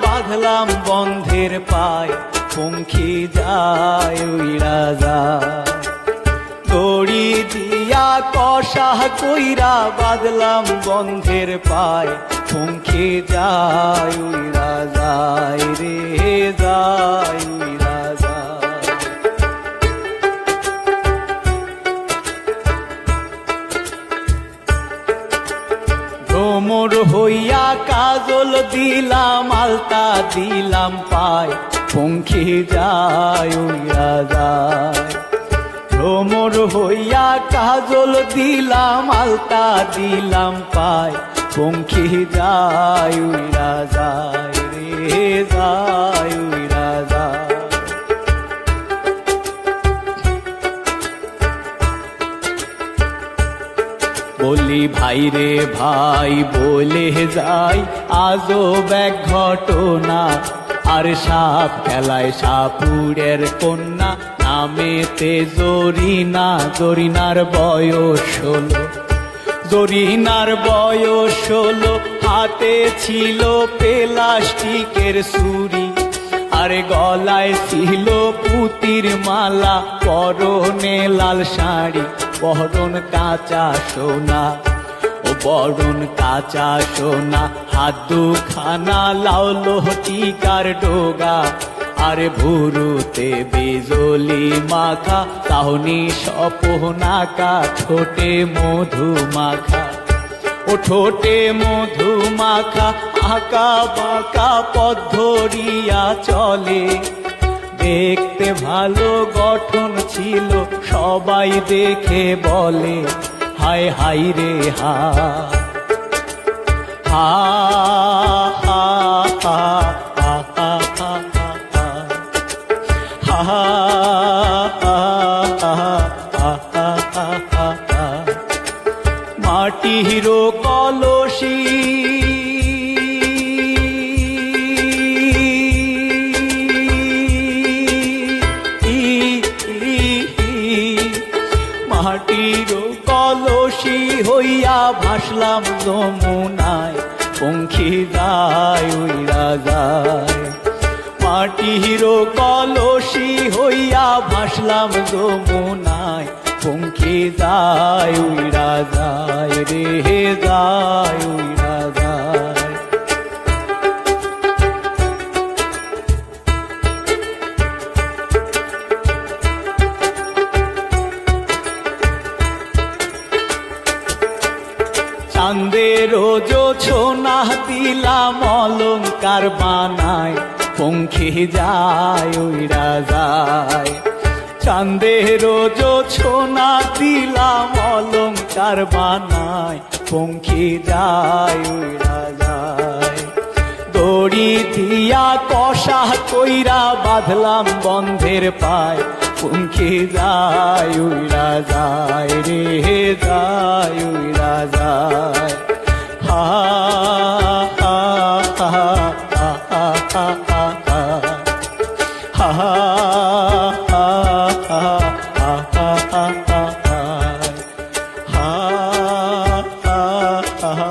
বাঁধলাম বন্ধের পায়, পঙ্খী যায় উইরা যায়। দড়ি দিয়া কষা কইরা বাঁধলাম বন্ধের পায়, পঙ্খী যায় উইরা যায় রে যায় উইরা যায়। ভ্রমর হইয়া কাজল দিলাম আলতা দিলাম পায়, পঙ্খী যায় উইরা যায়। ভ্রমর হইয়া কাজল দিলাম আলতা দিলাম পায়, পঙ্খী যায় উইরা যায় রে যায় উইরা যায়। বলি ভাই রে ভাই বলে যাই আজব এক ঘটনা, আর সাপ খেলায় সাপুরের কন্যা নামেতে জরিনা। জরিনার বয়স 16, জরিনার বয়স 16, হাতে ছিল প্লাস্টিকের ছুরি, আর গলায় ছিল পুতির মালা, পরনে লাল শাড়ি, বরণ কাঁচা সোনা ও বরণ কাঁচা সোনা। হাত দুখানা লাউলো টিকার ডোগা, আর ভুরুতে বিজলি মাখা, তাহনি সপনাকা ঠোঁটে মধু মাখা ও ঠোঁটে মধু মাখা। আঁকা বাঁকা পথ ধরিয়া চলে, দেখতে ভালো গঠন ছিল, সবাই দেখে বলে হায় হায় রে হা হা হা হা হা হা হা হা। মাটির কলসি মাটির কলসি হইয়া ভাসলাম যমুনায়, পঙ্খী যায় উইরা যায়। মাটির কলসি হইয়া ভাসলাম যমুনায়, পঙ্খী যায় উইরা যায় রে যায় উইরা যায়। চাঁদের জোছনা দিলাম অলংকার বানায়, পঙ্খী যায় উইরা যায়। চাঁদের জোছনা দিলাম অলংকার বানায়, পঙ্খী যায় উইরা যায়। দড়ি দিয়া কষা কইরা বাঁধলাম বন্ধের পায়, পঙ্খী যায় উইরা যায় রে যায় উইরা যায়। হা হা হা হা হা হা হা হা হা হা।